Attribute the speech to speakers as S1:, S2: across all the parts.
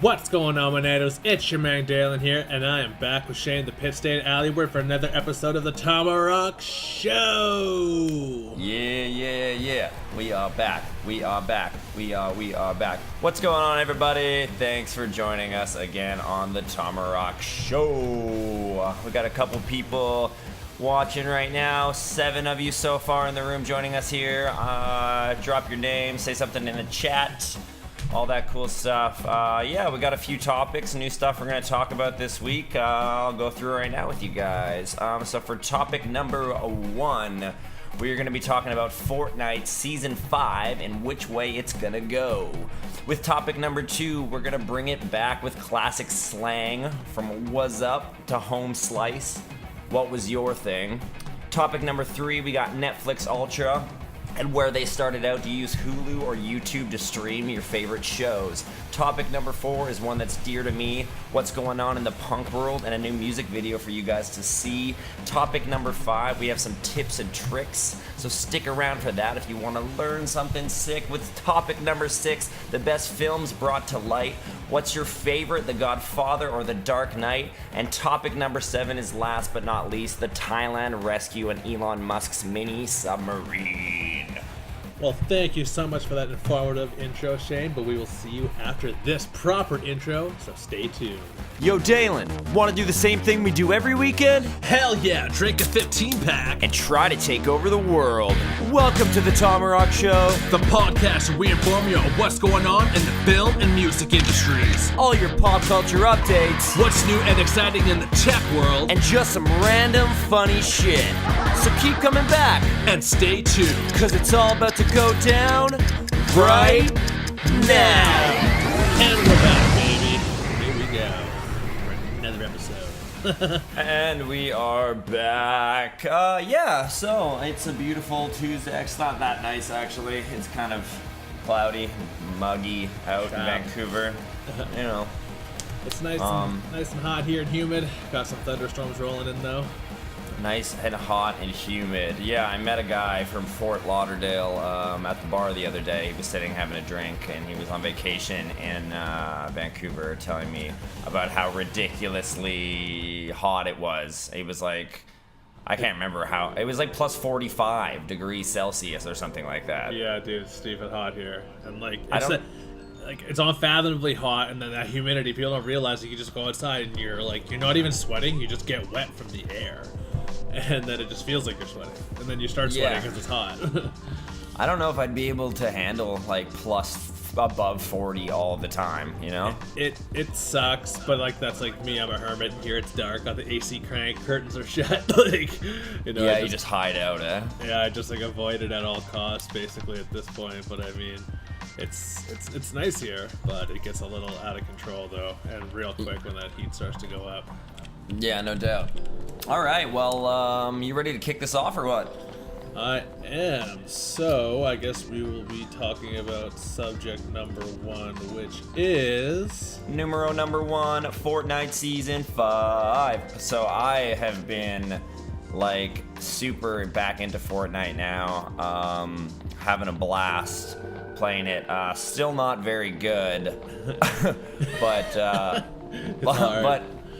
S1: What's going on, Monados? It's your man Dalen here, and I am back with Shane the Pit Stain Alleyward for another episode of the Tomahawk Show!
S2: Yeah. We are back. What's going on, everybody? Thanks for joining us again on the Tomahawk Show. We got a couple people watching right now. 7 of you so far in the room joining us here. Drop your name, say something in the chat. All that cool stuff. Yeah, we got a few topics, new stuff we're going to talk about this week. I'll go through right now with you guys. So for topic number 1, we're going to be talking about Fortnite Season 5 and which way it's going to go. With topic number 2, we're going to bring it back with classic slang from what's up to home slice. What was your thing? Topic number 3, we got Netflix Ultra and where they started out to use Hulu or YouTube to stream your favorite shows. Topic number 4 is one that's dear to me, what's going on in the punk world, and a new music video for you guys to see. Topic number 5, we have some tips and tricks, so stick around for that if you want to learn something sick. With topic number 6, the best films brought to light. What's your favorite, The Godfather or The Dark Knight? And topic number 7 is last but not least, the Thailand rescue and Elon Musk's mini submarine.
S1: Well, thank you so much for that informative intro, Shane, but we will see you after this proper intro, so stay tuned.
S2: Yo, Dalen, want to do the same thing we do every weekend?
S1: Hell yeah, drink a 15-pack
S2: And try to take over the world. Welcome to the Tomahawk Show,
S1: the podcast where we inform you of what's going on in the film and music industries.
S2: all your pop culture updates,
S1: What's new and exciting in the tech world,
S2: and just some random funny shit. So keep coming back,
S1: and stay tuned.
S2: because it's all about to go down right now.
S1: And we're back, baby. Here we go for another episode.
S2: And we are back. Yeah, so it's a beautiful Tuesday. It's not that nice, actually. It's kind of cloudy, muggy out in Vancouver. You know.
S1: It's nice and hot here and humid. Got some thunderstorms rolling in though.
S2: Nice and hot and humid. Yeah, I met a guy from Fort Lauderdale at the bar the other day. He was sitting having a drink, and he was on vacation in Vancouver, telling me about how ridiculously hot it was. He was like, I can't remember how. It was like plus 45 degrees Celsius or something like that.
S1: Yeah, dude, it's stupid hot here, and it's unfathomably hot, and then that humidity. People don't realize that you just go outside and you're not even sweating. You just get wet from the air. And then it just feels like you're sweating. And then you start sweating because it's hot.
S2: I don't know if I'd be able to handle like above 40 all the time, you know?
S1: It sucks, but like that's like me. I'm a hermit. Here it's dark. Got the AC crank. Curtains are shut.
S2: Yeah, you just hide out, eh?
S1: Yeah, I just like avoid it at all costs, basically at this point. But I mean, it's nice here, but it gets a little out of control though, and real quick when that heat starts to go up.
S2: Yeah, no doubt. All right, well, you ready to kick this off or what?
S1: I am. So I guess we will be talking about subject number 1, which is
S2: Numero number 1, Fortnite Season 5. So I have been like super back into Fortnite now, having a blast playing it. Still not very good, but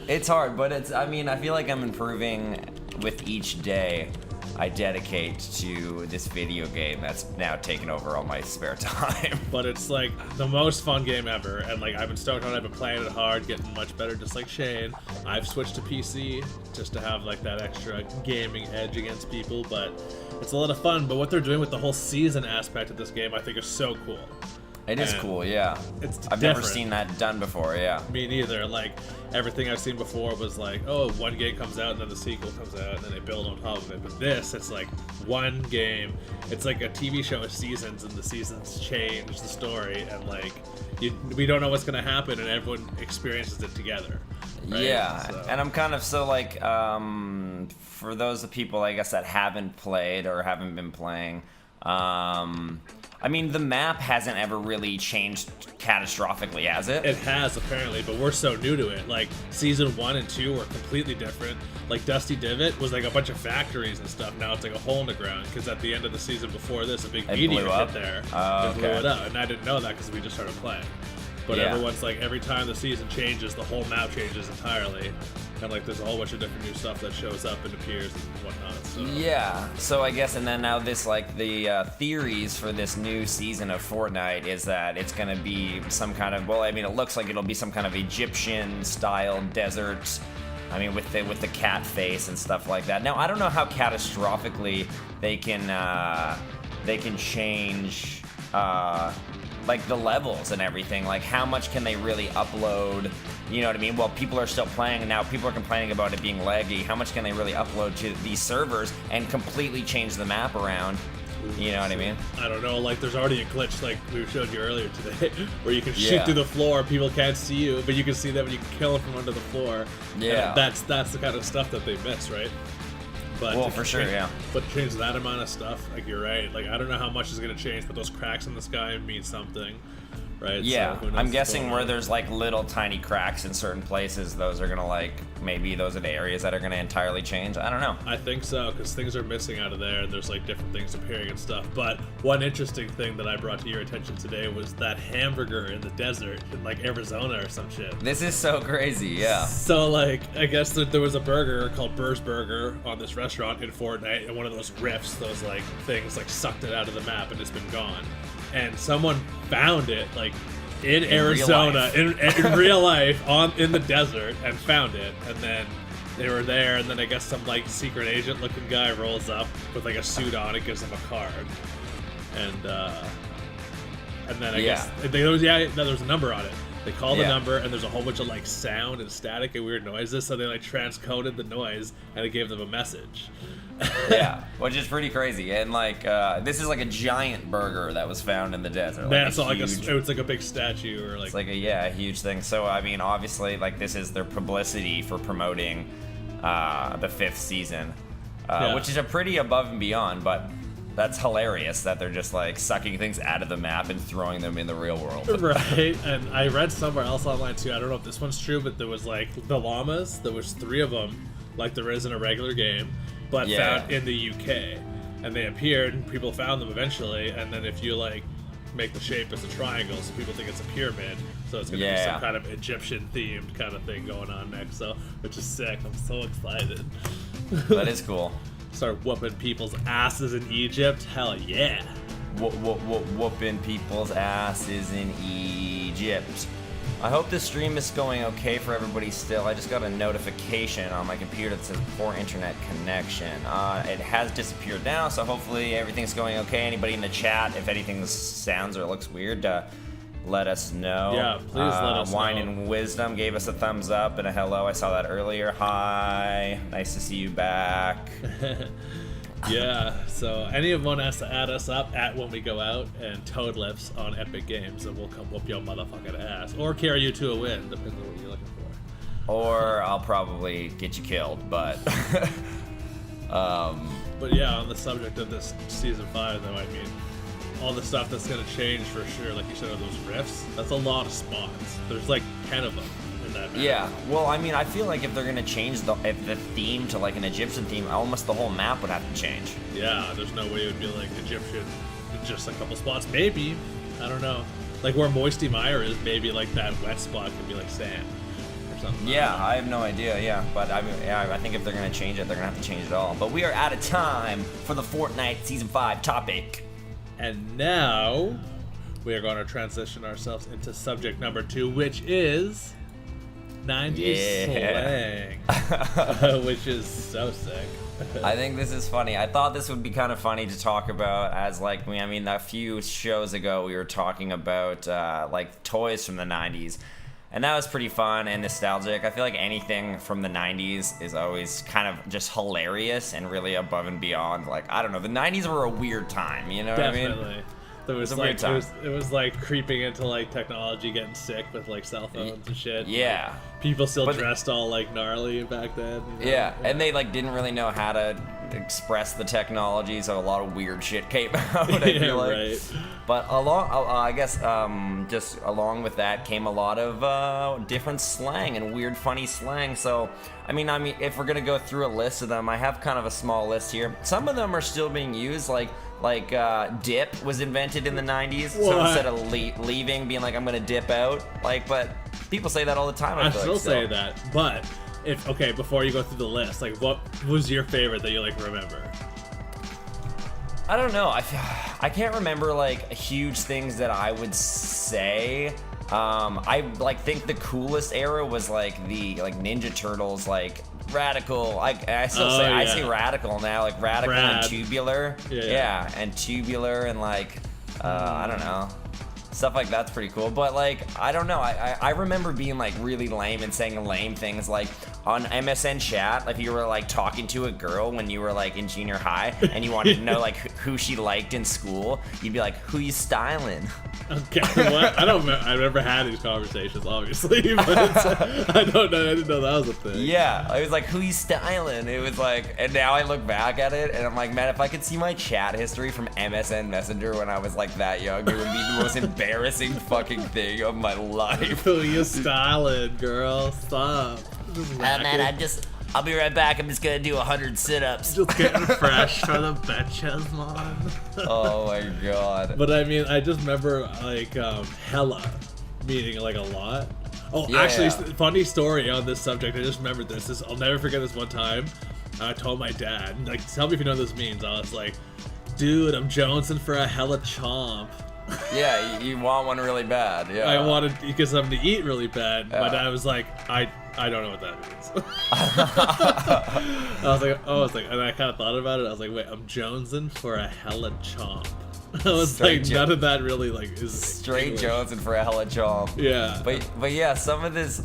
S2: it's hard, but I feel like I'm improving with each day I dedicate to this video game that's now taken over all my spare time.
S1: But it's like the most fun game ever, and like I've been stoked on it. I've been playing it hard, getting much better, just like Shane. I've switched to PC just to have like that extra gaming edge against people, but it's a lot of fun. But what they're doing with the whole season aspect of this game, I think is so cool.
S2: It is cool, yeah. I've never seen that done before, yeah.
S1: Me neither. Like, everything I've seen before was like, oh, one game comes out and then the sequel comes out and then they build on top of it. But this, it's like one game. It's like a TV show with seasons, and the seasons change the story, and like we don't know what's going to happen, and everyone experiences it together. Right?
S2: Yeah, so. And I'm kind of for those people, I guess, that haven't played or haven't been playing, I mean, the map hasn't ever really changed catastrophically, has it?
S1: It has, apparently, but we're so new to it. Like, Season 1 and 2 were completely different. Like, Dusty Divot was like a bunch of factories and stuff. Now it's like a hole in the ground, because at the end of the season before this, a big meteor hit there. It blew it up, and I didn't know that because we just started playing. But
S2: Yeah.
S1: everyone's like, every time the season changes, the whole map changes entirely. And like, there's a whole bunch of different new stuff that shows up and appears and whatnot. So.
S2: Yeah, so I guess, and then now this, like, the theories for this new season of Fortnite is that it's gonna be some kind of, well, I mean, it looks like it'll be some kind of Egyptian-style desert. I mean, with the cat face and stuff like that. Now, I don't know how catastrophically they can change, like, the levels and everything. Like, how much can they really upload? You know what I mean? Well, people are still playing, and now people are complaining about it being laggy. How much can they really upload to these servers and completely change the map around? You know what I mean?
S1: I don't know, like, there's already a glitch, like we showed you earlier today, where you can shoot through the floor, people can't see you, but you can see them and you can kill them from under the floor.
S2: Yeah.
S1: And that's the kind of stuff that they miss, right? But
S2: Well, for sure, yeah.
S1: But change that amount of stuff, like, you're right. Like, I don't know how much is going to change, but those cracks in the sky mean something, right?
S2: Yeah,
S1: So who knows
S2: I'm
S1: what's
S2: guessing
S1: going
S2: where
S1: on.
S2: there's like little tiny cracks in certain places, those are gonna, like, maybe those are the areas that are gonna entirely change. I don't know.
S1: I think so, because things are missing out of there, and there's like different things appearing and stuff. But one interesting thing that I brought to your attention today was that hamburger in the desert in like Arizona or some shit.
S2: This is so crazy, yeah.
S1: So like, I guess that there was a burger called Burr's Burger on this restaurant in Fortnite, and one of those rifts, those like things, like sucked it out of the map, and it's been gone. And someone found it like in Arizona, in real life, in the desert, and found it, and then they were there, and then I guess some like secret agent looking guy rolls up with like a suit on and gives them a card, and then I guess there was a number on it. They call the number, and there's a whole bunch of like sound and static and weird noises, so they like transcoded the noise and it gave them a message.
S2: Yeah, which is pretty crazy. And like, this is like a giant burger that was found in the desert.
S1: Man,
S2: Like
S1: it's not like it's like a big statue or like.
S2: It's like a huge thing. So I mean, obviously, like, this is their publicity for promoting the 5th season, which is a pretty above and beyond. But that's hilarious that they're just like sucking things out of the map and throwing them in the real world.
S1: Right, and I read somewhere else online too. I don't know if this one's true, but there was like the llamas. There was 3 of them, like there is in a regular game, but found in the UK, and they appeared. And people found them eventually, and then if you like make the shape as a triangle, so people think it's a pyramid. So it's gonna be some kind of Egyptian themed kind of thing going on next. So, which is sick. I'm so excited.
S2: That is cool.
S1: Start whooping people's asses in Egypt. Hell yeah.
S2: Whooping people's asses in Egypt. I hope the stream is going okay for everybody still. I just got a notification on my computer that says poor internet connection. It has disappeared now, so hopefully everything's going okay. Anybody in the chat, if anything sounds or looks weird, let us know.
S1: Yeah, please let us
S2: Wine
S1: know.
S2: and Wisdom gave us a thumbs up and a hello. I saw that earlier. Hi. Nice to see you back.
S1: Yeah, so anyone has to add us up at when we go out and Toad Lips on Epic Games, and we'll come whoop your motherfucking ass. Or carry you to a win, depending on what you're looking for.
S2: Or I'll probably get you killed, but...
S1: But yeah, on the subject of this Season 5, though, I mean, all the stuff that's going to change for sure, like you said, are those rifts. That's a lot of spawns. There's like 10 of them in that map.
S2: Yeah, well, I mean, I feel like if they're gonna change the theme to like an Egyptian theme, almost the whole map would have to change.
S1: Yeah, there's no way it would be like Egyptian in just a couple spots. Maybe, I don't know. Like where Moisty Mire is, maybe like that wet spot could be like sand or something.
S2: Yeah, I have no idea. Yeah, but I mean, I think if they're gonna change it, they're gonna have to change it all. But we are out of time for the Fortnite Season 5 topic.
S1: And now we are going to transition ourselves into subject number 2, which is 90s slang, which is so sick.
S2: I think this is funny. I thought this would be kind of funny to talk about, as like, I mean, a few shows ago we were talking about like toys from the 90s. And that was pretty fun and nostalgic. I feel like anything from the 90s is always kind of just hilarious and really above and beyond. Like, I don't know, the 90s were a weird time, you know what I mean?
S1: Definitely. There was
S2: It's a
S1: like
S2: weird time.
S1: it was like creeping into like technology, getting sick with like cell phones and shit.
S2: Yeah.
S1: Like, people still
S2: But-
S1: dressed all like gnarly back then. You know?
S2: Yeah, and they like didn't really know how to express the technology, so a lot of weird shit came out. I
S1: Yeah,
S2: feel like.
S1: right.
S2: But I guess just along with that came a lot of different slang and weird, funny slang. So, I mean, if we're gonna go through a list of them, I have kind of a small list here. Some of them are still being used, like like dip was invented in the 90s. So
S1: What?
S2: instead of leaving, being like, I'm gonna dip out, like, but people say that all the time.
S1: I
S2: feel
S1: still
S2: like,
S1: say that, but before you go through the list, like, what was your favorite that you like remember?
S2: I don't know. I can't remember like huge things that I would say. I like think the coolest era was like the Ninja Turtles, like radical. I still say I say radical now, like radical and tubular. Yeah, and tubular and like I don't know. Stuff like that's pretty cool, but like I don't know. I remember being like really lame and saying lame things like on MSN chat. If you were like talking to a girl when you were like in junior high and you wanted to know like who she liked in school, you'd be like, "Who you styling?"
S1: Okay, what? I don't know. I've never had these conversations, obviously, but I don't know. I didn't know that was a thing.
S2: Yeah, I was like, "Who you styling?" It was like, and now I look back at it and I'm like, man, if I could see my chat history from MSN Messenger when I was like that young, it would be the most embarrassing fucking thing of my life.
S1: Who you styling, girl? Stop.
S2: Man, I'll be right back. I'm just gonna do 100 sit-ups.
S1: Just getting fresh for the betches, man.
S2: Oh my god.
S1: But I mean, I just remember like hella meaning like a lot. Oh,
S2: Yeah.
S1: actually, funny story on this subject. I just remembered this. I'll never forget this one time. I told my dad, like, tell me if you know what this means. I was like, dude, I'm jonesing for a hella chomp.
S2: Yeah, you want one really bad. Yeah.
S1: I wanted to get something to eat really bad. My dad was like, I don't know what that means. I was like, and I kind of thought about it. I was like, wait, I'm jonesing for a hella chomp. I was
S2: Straight
S1: like, none of that really like is
S2: straight
S1: English.
S2: jonesing for a hella chomp.
S1: Yeah.
S2: But yeah, some of this,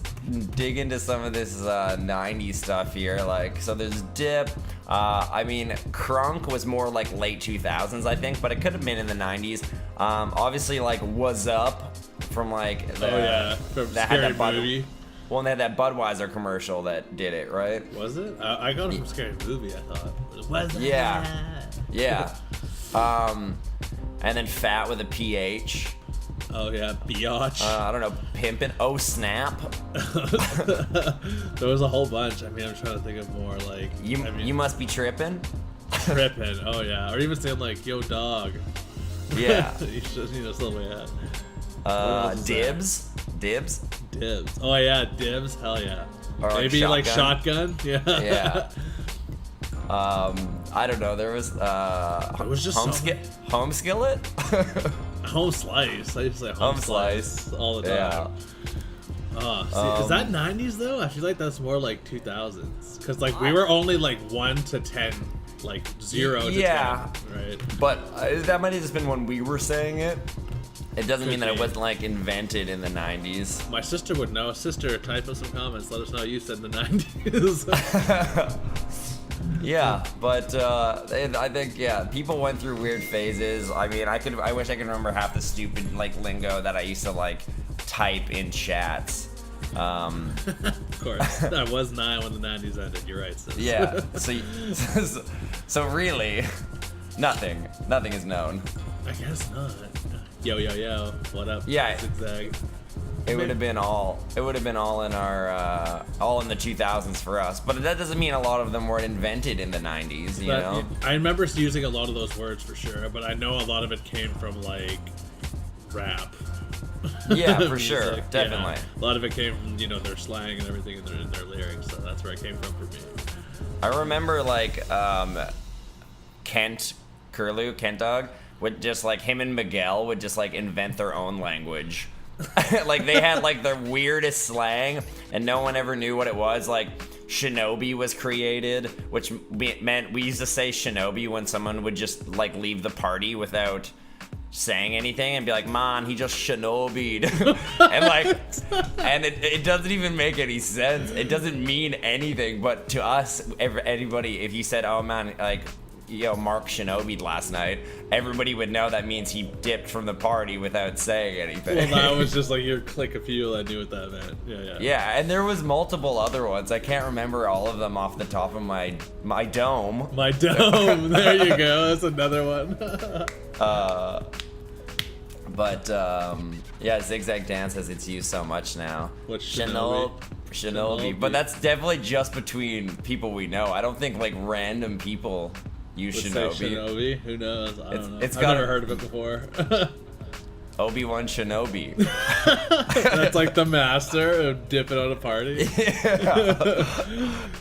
S2: dig into some of this 90s stuff here. Like, so there's dip. I mean, crunk was more like late 2000s, I think, but it could have been in the 90s. Obviously, like, was up from like the
S1: from
S2: that had
S1: Scary
S2: that
S1: Movie.
S2: Well, and they had that Budweiser commercial that did it, right?
S1: Was it? I got it from Scary Movie, I thought. Was it?
S2: Yeah. And then fat with a PH.
S1: Oh yeah, biatch.
S2: I don't know, pimpin'. Oh snap.
S1: There was a whole bunch. I mean, I'm trying to think of more like.
S2: You must be tripping.
S1: Tripping. Oh yeah, or even saying like, "Yo, dog."
S2: Yeah.
S1: You should, something like that.
S2: Dibs. Dibs.
S1: Dibs. Oh yeah, dibs. Hell yeah.
S2: Or
S1: maybe like shotgun. Yeah.
S2: Yeah. I don't know. There was
S1: it was just
S2: home skillet.
S1: Home slice. I used to say home slice all the time.
S2: Yeah.
S1: See, is that 90s though? I feel like that's more like 2000s. Because like we were only like 1 to 10, like 0 to 10, right?
S2: But that might have just been when we were saying it. It doesn't mean that it
S1: be.
S2: wasn't like invented in the 90s.
S1: My sister would know. Sister, type us some comments. Let us know what you said in the 90s.
S2: Yeah, but I think people went through weird phases. I mean, I wish I could remember half the stupid like lingo that I used to like type in chats.
S1: Of course, I was 9 when the 90s ended. You're right, sis.
S2: Yeah. So really, nothing is known.
S1: I guess not. Yo, yo, yo. What up?
S2: Yeah.
S1: Zigzag.
S2: It would have been all in our all in the 2000s for us, but that doesn't mean a lot of them weren't invented in the 90s. You know,
S1: I remember using a lot of those words for sure, but I know a lot of it came from like rap.
S2: Yeah, for
S1: Music.
S2: sure, definitely.
S1: Yeah. A lot of it came from their slang and everything in their lyrics, so that's where it came from for me.
S2: I remember like Kent Dog would just like him and Miguel would just like invent their own language. Like they had like the weirdest slang and no one ever knew what it was. Like shinobi was created, which meant we used to say shinobi when someone would just like leave the party without saying anything and be like, man, he just shinobi'd. and it doesn't even make any sense. It doesn't mean anything, but to us, anybody, if you said, oh man, like, Mark shinobi'd last night, everybody would know that means he dipped from the party without saying anything.
S1: Well, that was just like your click of people that knew what that meant. Yeah.
S2: Yeah, and there was multiple other ones. I can't remember all of them off the top of my dome.
S1: My dome. There you go. That's another one.
S2: Zigzag Dance has its used so much now.
S1: What's shinobi?
S2: Shinobi. But that's definitely just between people we know. I don't think like random people You
S1: Let's say
S2: Shinobi.
S1: Shinobi. Who knows? I don't know.
S2: It's
S1: I've
S2: got
S1: never
S2: a-
S1: heard of it before.
S2: Obi-Wan Shinobi.
S1: That's like the master of dipping on a party.
S2: Yeah.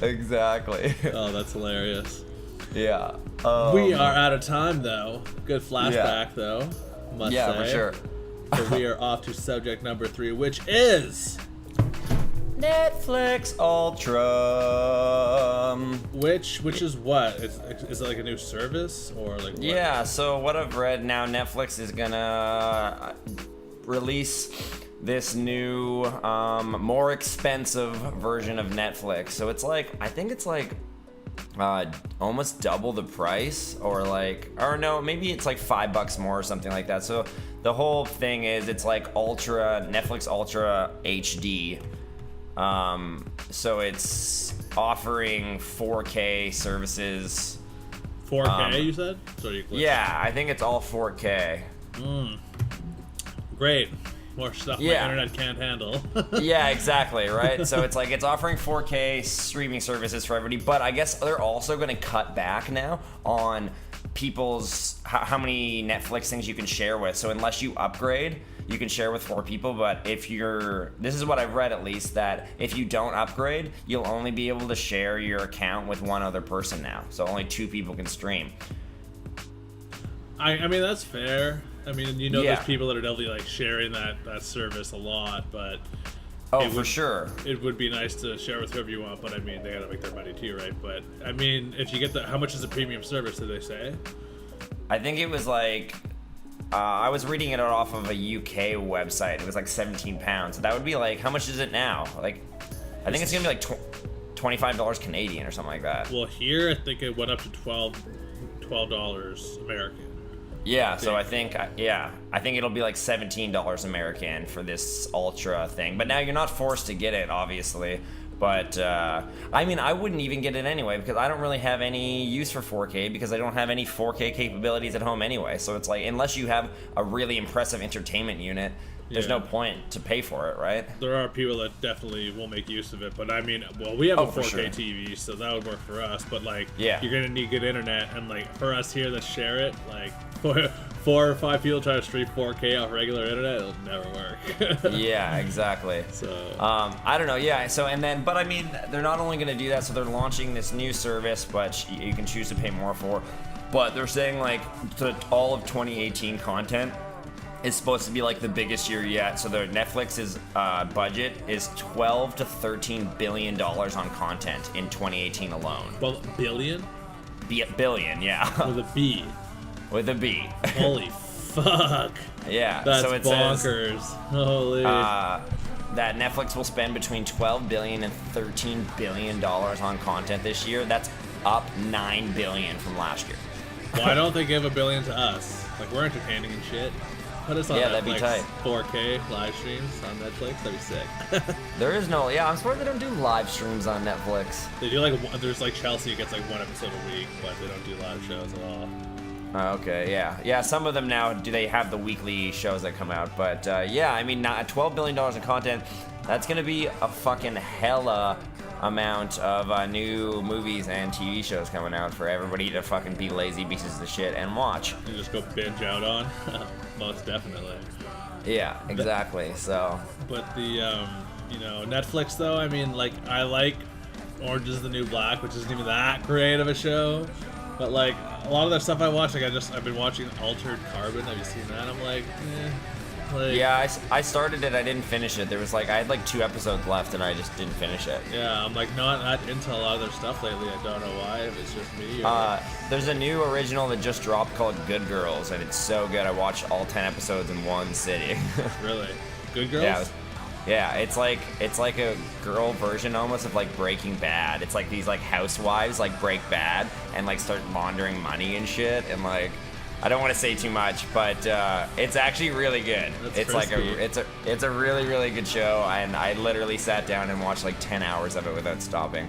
S2: Exactly.
S1: Oh, that's hilarious.
S2: Yeah.
S1: We are out of time, though. Good flashback, though. Must
S2: Yeah,
S1: say.
S2: for sure.
S1: So we are off to subject number 3, which is
S2: Netflix Ultra.
S1: which is what? Is it like a new service or like what?
S2: Yeah, so what I've read now, Netflix is gonna release this new, more expensive version of Netflix. So it's like, I think it's like almost double the price, or no, maybe it's like $5 more or something like that. So the whole thing is, it's like Netflix Ultra HD. So it's offering 4K services.
S1: 4K, you said? Sorry,
S2: Yeah, I think it's all 4K.
S1: Great. More stuff
S2: Yeah.
S1: my internet can't handle.
S2: Yeah, exactly, right? So it's like, it's offering 4K streaming services for everybody, but I guess they're also going to cut back now on people's how many Netflix things you can share with. So unless you upgrade, you can share with 4 people, but this is what I've read at least, that if you don't upgrade, you'll only be able to share your account with one other person now. So only 2 people can stream.
S1: I mean, that's fair. I mean,
S2: Yeah.
S1: there's people that are definitely like sharing that service a lot, but
S2: For sure.
S1: it would be nice to share with whoever you want, but I mean, they gotta make their money too, right? But I mean, if you get how much is a premium service, did they say?
S2: I think it was like, I was reading it off of a UK website. It was like £17. So that would be like, how much is it now? Like, I think it's gonna be like $25 Canadian or something like that.
S1: Well, here I think it went up to $12 American.
S2: Yeah, so I think it'll be like $17 American for this Ultra thing. But now you're not forced to get it, obviously. But, I mean, I wouldn't even get it anyway, because I don't really have any use for 4K, because I don't have any 4K capabilities at home anyway. So it's like, unless you have a really impressive entertainment unit, there's no point to pay for it, right?
S1: There are people that definitely will make use of it, but I mean, well, we have a 4K
S2: sure.
S1: TV, so that would work for us. But like,
S2: Yeah.
S1: you're gonna need good internet, and like for us here that share it, like 4 or 5 people try to stream 4K off regular internet, it'll never work.
S2: Yeah, exactly.
S1: So
S2: I don't know. Yeah. So but I mean, they're not only going to do that. So they're launching this new service, but you can choose to pay more for. But they're saying like all of 2018 content is supposed to be like the biggest year yet. So their Netflix's budget is $12 to $13 billion on content in 2018 alone.
S1: well, billion
S2: Billion, yeah,
S1: with a B.
S2: with a B.
S1: Holy fuck.
S2: Yeah.
S1: That's
S2: so it
S1: bonkers. Holy.
S2: That Netflix will spend between $12 billion and $13 billion on content this year. That's up $9 billion from last year.
S1: Why don't they give $1 billion to us? Like, we're entertaining and shit. Put us on
S2: Yeah,
S1: Netflix,
S2: that'd be tight.
S1: 4K live streams on Netflix. That'd be sick.
S2: There is no, I'm surprised they don't do live streams on Netflix.
S1: They do like there's like Chelsea gets like 1 episode a week, but they don't do live shows at all.
S2: Okay, yeah. Some of them now, they have the weekly shows that come out, but yeah, I mean, $12 billion in content, that's gonna be a fucking hella amount of new movies and TV shows coming out for everybody to fucking be lazy pieces of shit and watch.
S1: You just go binge out on. Most definitely.
S2: Yeah, exactly. So,
S1: But the Netflix though, I mean, like, I like Orange is the New Black, which isn't even that great of a show. But like a lot of the stuff I watch, like I've been watching Altered Carbon. Have you seen that? I'm like, Like,
S2: yeah, I started it. I didn't finish it. There was I had 2 episodes left, and I just didn't finish it.
S1: Yeah, I'm like not into a lot of their stuff lately. I don't know why. If it's just me. Or...
S2: There's a new original that just dropped called Good Girls, and it's so good. I watched all 10 episodes in one sitting.
S1: Really? Good Girls?
S2: Yeah, it's like a girl version almost of Breaking Bad. It's like these housewives break bad and start laundering money and shit, and I don't want to say too much, but it's actually really good.
S1: That's
S2: it's a really, really good show, and I literally sat down and watched 10 hours of it without stopping.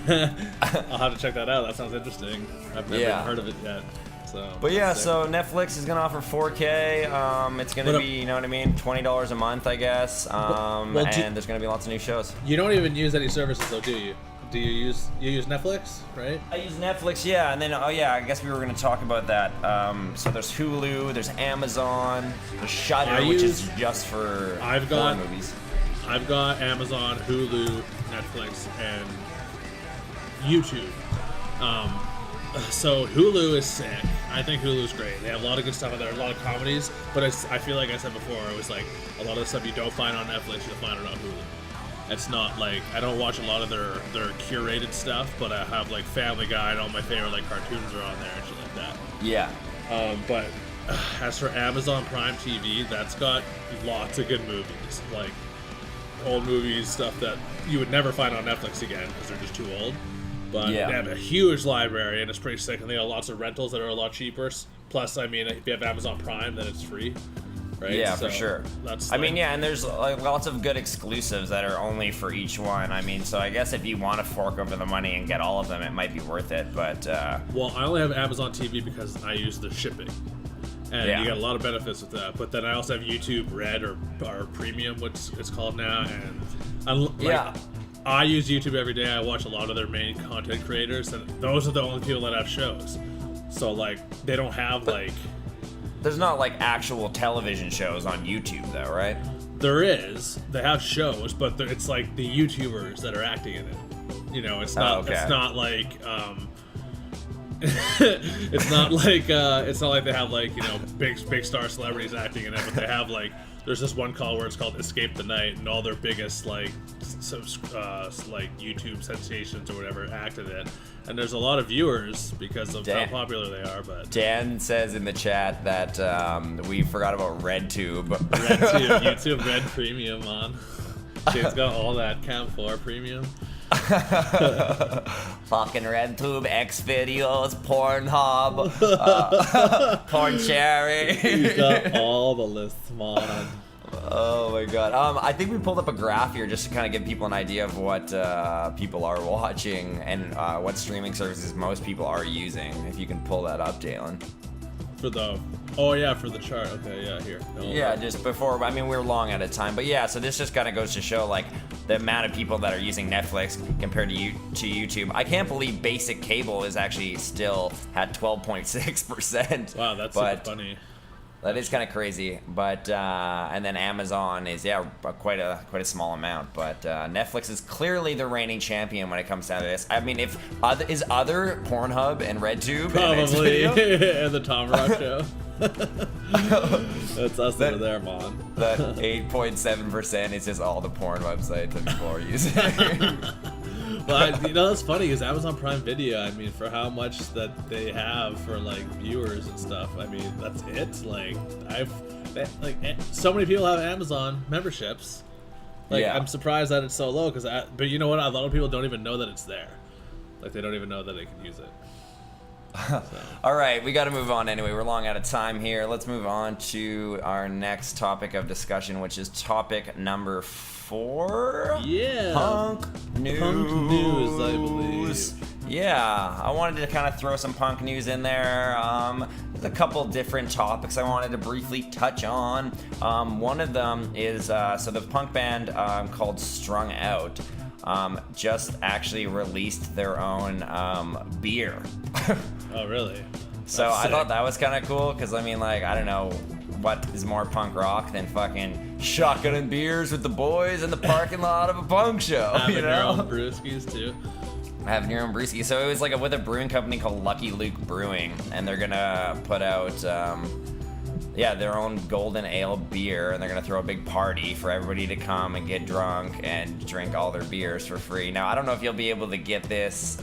S1: I'll have to check that out. That sounds interesting. I've never even heard of it yet. So,
S2: but yeah, so Netflix is gonna offer 4K. It's gonna be, you know what I mean, $20 a month, I guess. And there's gonna be lots of new shows.
S1: You don't even use any services though, do you? do you use Netflix, right?
S2: I use Netflix, yeah, and then I guess we were gonna talk about that. So there's Hulu, there's Amazon, there's Shudder, which is just for horror movies.
S1: I've got Amazon, Hulu, Netflix, and YouTube. So Hulu is sick. I think Hulu's great. They have a lot of good stuff on there, a lot of comedies. But I feel like I said before, it was like a lot of the stuff you don't find on Netflix, you'll find it on Hulu. It's not like I don't watch a lot of their curated stuff, but I have like Family Guy and all my favorite like cartoons are on there and shit like that.
S2: Yeah.
S1: But as for Amazon Prime TV, that's got lots of good movies, like old movies, stuff that you would never find on Netflix again because they're just too old. But they have a huge library and it's pretty sick, and they have lots of rentals that are a lot cheaper. Plus, I mean, if you have Amazon Prime, then it's free, right?
S2: Yeah, for sure.
S1: That's
S2: and there's like lots of good exclusives that are only for each one. I mean, so I guess if you want to fork over the money and get all of them, it might be worth it. But
S1: well, I only have Amazon TV because I use the shipping, and you get a lot of benefits with that. But then I also have YouTube Red or Premium, which it's called now, and I use YouTube every day. I watch a lot of their main content creators, and those are the only people that have shows. So, like, they don't have,
S2: There's not, like, actual television shows on YouTube, though, right?
S1: There is. They have shows, but it's, like, the YouTubers that are acting in it. You know, it's not, it's not like, it's not like they have, like, you know, big star celebrities acting in it, but they have, like, there's this one call where it's called Escape the Night, and all their biggest like YouTube sensations or whatever acted it, and there's a lot of viewers because of how popular they are. But
S2: Dan says in the chat that we forgot about RedTube.
S1: RedTube, YouTube Red Premium on. It's got all that Cam 4 Premium.
S2: Fucking RedTube, X videos, Pornhub, Porn Cherry.
S1: He's got all the lists, man.
S2: Oh my god. I think we pulled up a graph here just to kind of give people an idea of what people are watching and what streaming services most people are using. If you can pull that up, Jalen.
S1: For the chart. Okay, yeah, here.
S2: Just before, I mean, we're long out of time, but yeah, so this just kind of goes to show, like, the amount of people that are using Netflix compared to YouTube. I can't believe basic cable is actually still at 12.6%.
S1: Wow, that's super funny.
S2: That is kind of crazy, but and then Amazon is quite a small amount, but Netflix is clearly the reigning champion when it comes down to this. I mean, is other Pornhub and RedTube
S1: probably and the Tom Rock Show. That's us over there, man.
S2: That 8.7% is just all the porn websites that people are using.
S1: Well, you know, that's funny because Amazon Prime Video, I mean, for how much that they have for like viewers and stuff, I mean, that's it. Like, so many people have Amazon memberships. Like, I'm surprised that it's so low but you know what? A lot of people don't even know that it's there. Like, they don't even know that they can use it. So.
S2: All right, we got to move on anyway. We're long out of time here. Let's move on to our next topic of discussion, which is topic number 4.
S1: Yeah.
S2: Punk news.
S1: Punk news, I believe.
S2: Yeah, I wanted to kind of throw some punk news in there. There's a couple different topics I wanted to briefly touch on. One of them is so the punk band called Strung Out just actually released their own beer.
S1: Oh, really?
S2: So I thought that was kind of cool because, I mean, like, I don't know what is more punk rock than fucking shotgunning beers with the boys in the parking lot of a punk show.
S1: Having
S2: you know?
S1: your own brewskis, too.
S2: Having your own brewski. So it was like with a brewing company called Lucky Luke Brewing, and they're gonna put out their own golden ale beer, and they're gonna throw a big party for everybody to come and get drunk and drink all their beers for free. Now, I don't know if you'll be able to get this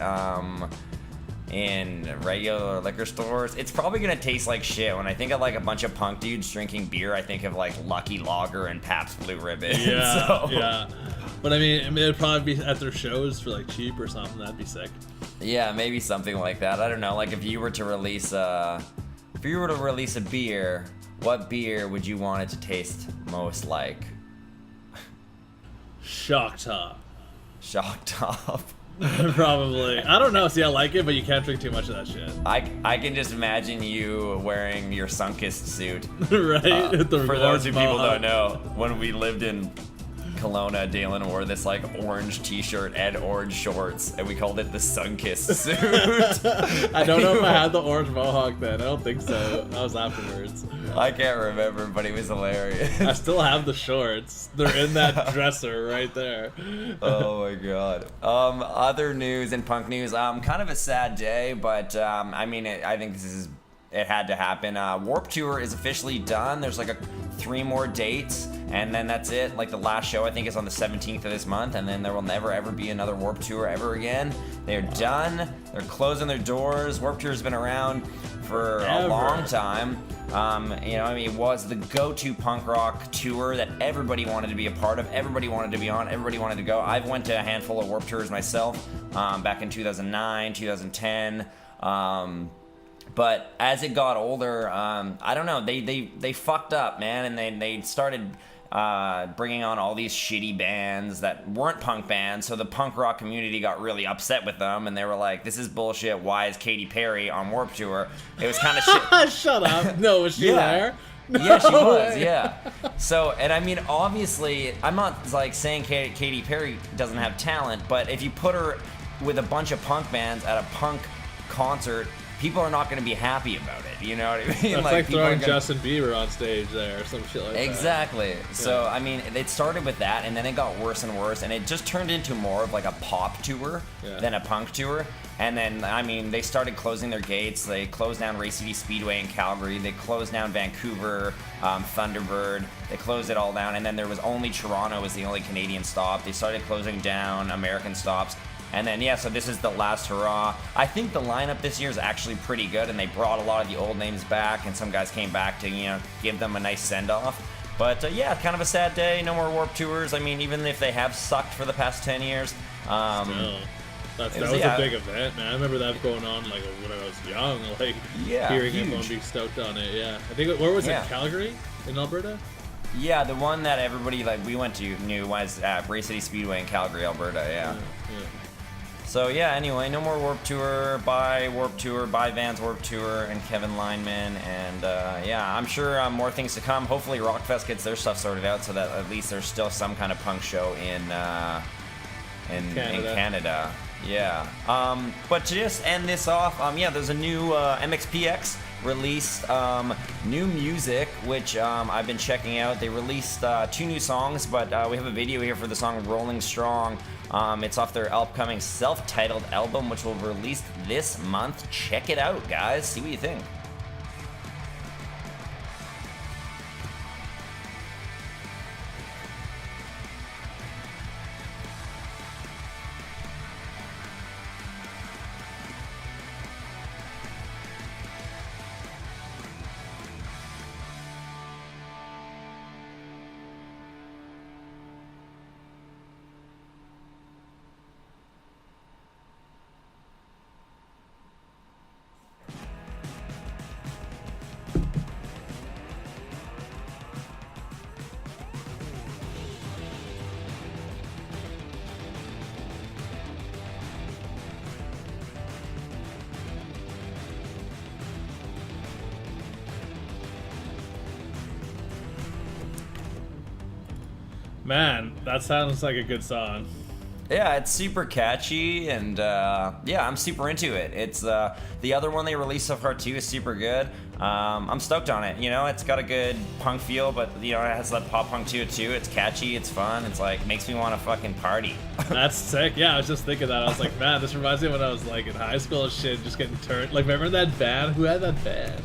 S2: in regular liquor stores. It's probably gonna taste like shit. When I think of like a bunch of punk dudes drinking beer, I think of like Lucky Lager and Pabst Blue Ribbon.
S1: Yeah, yeah. But I mean, it'd probably be at their shows for like cheap or something. That'd be sick.
S2: Yeah, maybe something like that. I don't know. Like if you were to release a beer, what beer would you want it to taste most like?
S1: Shock Top.
S2: Shock Top.
S1: Probably. I don't know. See, I like it, but you can't drink too much of that shit.
S2: I can just imagine you wearing your Sunkist suit.
S1: Right?
S2: For those who people don't know, when we lived in Kelowna, Dalen wore this like orange t-shirt and orange shorts, and we called it the Sunkissed suit.
S1: I don't know if I had the orange mohawk then. I don't think so. That was afterwards.
S2: I can't remember, but it was hilarious.
S1: I still have the shorts. They're in that dresser right there.
S2: Oh my god. Other news and punk news. Kind of a sad day, but I mean, I think it had to happen. Warped Tour is officially done. There's like 3 more dates, and then that's it. Like the last show I think is on the 17th of this month, and then there will never ever be another Warped Tour ever again. They're done. They're closing their doors. Warped Tour has been around for a long time. It was the go-to punk rock tour that everybody wanted to be a part of, everybody wanted to be on, everybody wanted to go. I've went to a handful of Warped Tours myself, back in 2009, 2010. But as it got older, I don't know, they fucked up, man, and they started bringing on all these shitty bands that weren't punk bands, so the punk rock community got really upset with them, and they were like, this is bullshit, why is Katy Perry on Warped Tour? It was kind of shit.
S1: Shut up. No, was she there? No
S2: yeah, she was,
S1: way.
S2: yeah. So, and I mean, obviously, I'm not like saying Katy Perry doesn't have talent, but if you put her with a bunch of punk bands at a punk concert, people are not going to be happy about it, you know what I mean?
S1: That's like throwing Justin Bieber on stage there or some shit like that.
S2: Exactly. So, I mean, it started with that, and then it got worse and worse, and it just turned into more of like a pop tour than a punk tour. And then, I mean, they started closing their gates. They closed down Race City Speedway in Calgary. They closed down Vancouver, Thunderbird. They closed it all down, and then there was only Toronto was the only Canadian stop. They started closing down American stops. And then, so this is the last hurrah. I think the lineup this year is actually pretty good, and they brought a lot of the old names back, and some guys came back to, give them a nice send-off. But, kind of a sad day. No more Warped Tours. I mean, even if they have sucked for the past 10 years.
S1: That was a big event, man. I remember that going on, like, when I was young, like, hearing everyone be stoked on it, I think, where was it, Calgary? In Alberta?
S2: Yeah, the one that everybody, like, we went to knew was at Race City Speedway in Calgary, Alberta, yeah. So anyway, no more Warped Tour. Bye Warped Tour. Bye Vans Warped Tour and Kevin Lineman. And I'm sure more things to come. Hopefully Rockfest gets their stuff sorted out so that at least there's still some kind of punk show in Canada. Yeah. But to just end this off, there's a new MXPX released new music, which I've been checking out. They released 2 new songs, but we have a video here for the song Rolling Strong. It's off their upcoming self-titled album, which will be released this month. Check it out, guys. See what you think.
S1: Man, that sounds like a good song.
S2: Yeah, it's super catchy, and I'm super into it. It's the other one they released so far too is super good. I'm stoked on it. It's got a good punk feel, but it has that pop punk to it too. It's catchy, it's fun. It's like makes me want to fucking party.
S1: That's sick. Yeah, I was just thinking that. I was like, man, this reminds me of when I was like in high school and shit, just getting turned. Like, remember that band? Who had that band?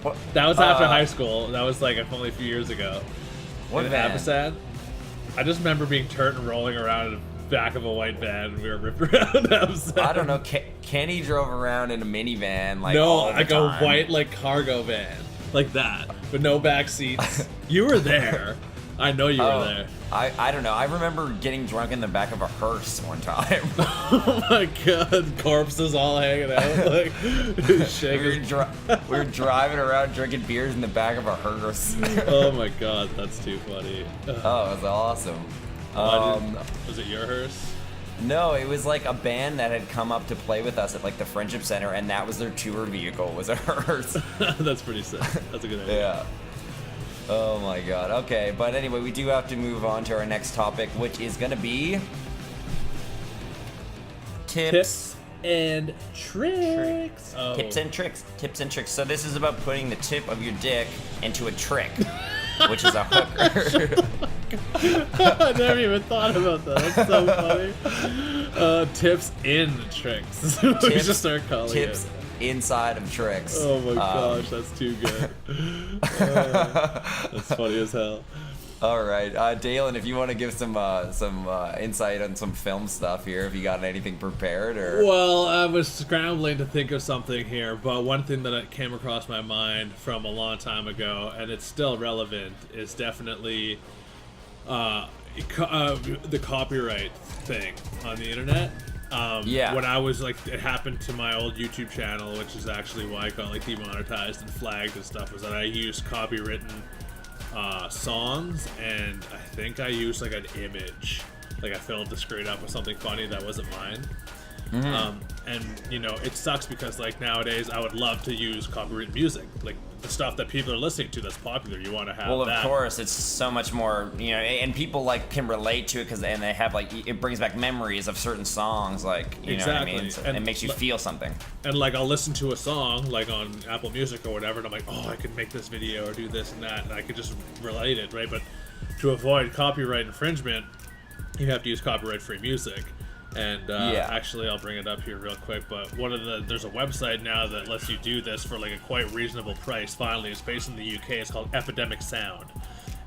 S2: What?
S1: That was after high school. That was like only a few years ago.
S2: What band?
S1: Ampersand. I just remember being turned and rolling around in the back of a white van and we were ripped around Ampersand.
S2: I don't know. Kenny drove around in a minivan
S1: like all the time. A white like cargo van like that, but no back seats. You were there. I know you were there.
S2: I don't know. I remember getting drunk in the back of a hearse one time.
S1: Oh my god, corpses all hanging out like shaking.
S2: We were driving around drinking beers in the back of a hearse.
S1: Oh my god, that's too funny.
S2: Oh, it was awesome.
S1: Was it your hearse?
S2: No, it was like a band that had come up to play with us at like the Friendship Center, and that was their tour vehicle, was a hearse.
S1: That's pretty sick. That's a good idea.
S2: Yeah. Oh my god. Okay, but anyway, we do have to move on to our next topic, which is gonna be tips
S1: and tricks. Oh.
S2: Tips and tricks. Tips and tricks. So this is about putting the tip of your dick into a trick, which is a hooker.
S1: I never even thought about that. That's so funny. Tips in tricks. We should start calling
S2: tips
S1: it.
S2: Inside of tricks.
S1: Oh my gosh, that's too good. That's funny as hell.
S2: All right, Dalen, if you want to give some insight on some film stuff here, if you got anything prepared, or
S1: well, I was scrambling to think of something here, but one thing that came across my mind from a long time ago, and it's still relevant, is definitely the copyright thing on the internet.
S2: Yeah.
S1: When I was like, it happened to my old YouTube channel, which is actually why I got like demonetized and flagged and stuff, was that I used copywritten songs, and I think I used like an image, like I filled the screen up with something funny that wasn't mine. And you know, it sucks because like nowadays I would love to use copyrighted music, like the stuff that people are listening to that's popular. You want to have
S2: well, of
S1: that.
S2: course, it's so much more, you know, and people like can relate to it because and they have like it brings back memories of certain songs, like you know what I mean. So,
S1: and
S2: it makes you feel something.
S1: And like I'll listen to a song like on Apple Music or whatever, and I'm like, oh, I could make this video or do this and that, and I could just relate it, right? But to avoid copyright infringement, you have to use copyright-free music. And actually, I'll bring it up here real quick. But there's a website now that lets you do this for like a quite reasonable price. Finally, it's based in the UK. It's called Epidemic Sound,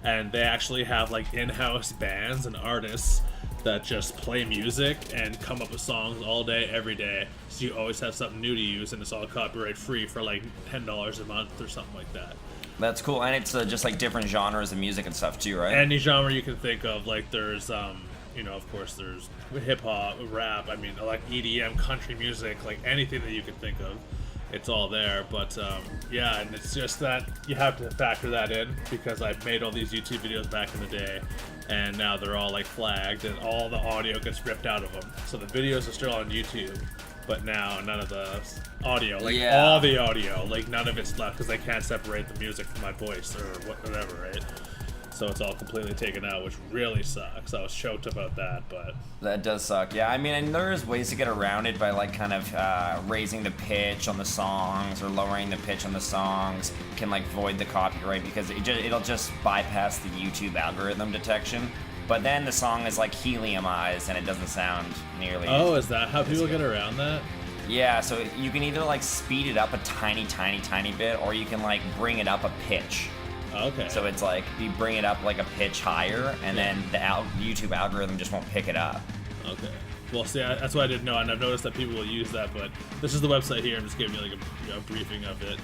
S1: and they actually have like in-house bands and artists that just play music and come up with songs all day, every day. So you always have something new to use, and it's all copyright-free for like $10 a month or something like that.
S2: That's cool, and it's just like different genres of music and stuff too, right?
S1: Any genre you can think of. Like there's you know, of course, there's hip-hop, rap, I mean, like EDM, country music, like anything that you can think of, it's all there. But, yeah, and it's just that you have to factor that in, because I made all these YouTube videos back in the day, and now they're all, like, flagged, and all the audio gets ripped out of them. So the videos are still on YouTube, but now none of the audio, like, all the audio, like, none of it's left, because they can't separate the music from my voice, or whatever, right? So it's all completely taken out, which really sucks. I was choked about that, but
S2: that does suck. Yeah, I mean, and there is ways to get around it by like kind of raising the pitch on the songs or lowering the pitch on the songs can like void the copyright because it'll just bypass the YouTube algorithm detection. But then the song is like heliumized and it doesn't sound nearly.
S1: Oh, is that how people get around that?
S2: Yeah, so you can either like speed it up a tiny bit, or you can like bring it up a pitch.
S1: Okay.
S2: So it's like you bring it up like a pitch higher, and then the YouTube algorithm just won't pick it up.
S1: Okay. Well, see, that's what I didn't know, and I've noticed that people will use that. But this is the website here. I'm just giving you like a briefing of it.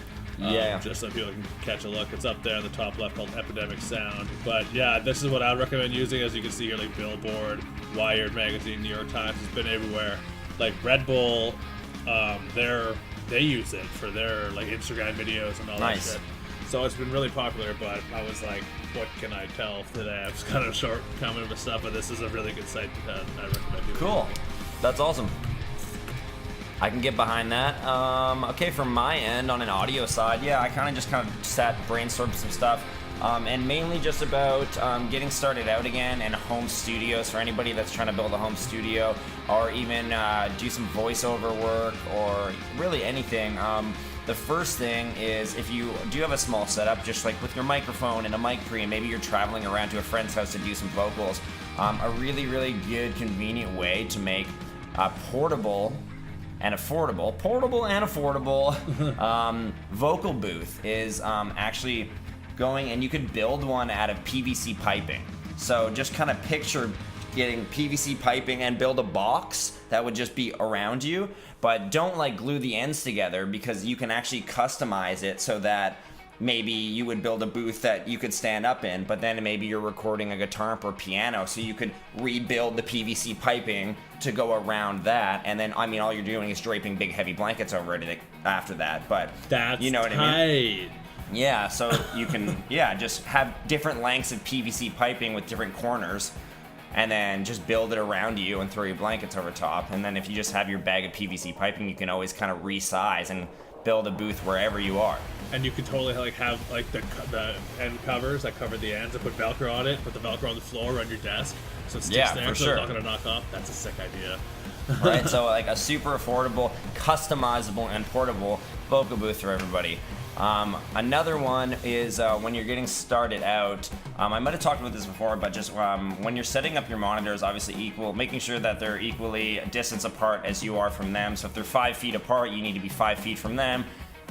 S1: Just so people can catch a look. It's up there in the top left called Epidemic Sound. But yeah, this is what I would recommend using. As you can see here, like Billboard, Wired Magazine, New York Times, it's been everywhere. Like Red Bull, they use it for their like Instagram videos and all that shit. So it's been really popular, but I was like, what can I tell today? I was kind of short comment of stuff, but this is a really good site that I recommend people.
S2: Cool. That's awesome. I can get behind that. Okay, from my end, on an audio side, yeah, I kind of brainstormed some stuff. And mainly just about getting started out again and home studios for anybody that's trying to build a home studio or even do some voiceover work or really anything. The first thing is if you do have a small setup, just like with your microphone and a mic pre, and maybe you're traveling around to a friend's house to do some vocals, a really, really good, convenient way to make a portable and affordable vocal booth is actually going, and you could build one out of PVC piping. So just kind of picture getting PVC piping and build a box that would just be around you, but don't like glue the ends together, because you can actually customize it so that maybe you would build a booth that you could stand up in, but then maybe you're recording a guitar or piano, so you could rebuild the PVC piping to go around that, and then, I mean, all you're doing is draping big heavy blankets over it after that, but
S1: that's
S2: you know what
S1: tight.
S2: I mean? Yeah, so you can, just have different lengths of PVC piping with different corners, and then just build it around you and throw your blankets over top, and then if you just have your bag of PVC piping, you can always kind of resize and build a booth wherever you are.
S1: and you could totally like have like the end covers that cover the ends and put Velcro on it, put the Velcro on the floor on your desk, so it sticks there,
S2: for
S1: so
S2: sure.
S1: it's not gonna knock off. That's a sick idea.
S2: Right, so like a super affordable, customizable, and portable vocal booth for everybody. Another one is when you're getting started out. I might have talked about this before, but just when you're setting up your monitors, obviously making sure that they're equally distance apart as you are from them. So if they're 5 feet apart, you need to be 5 feet from them,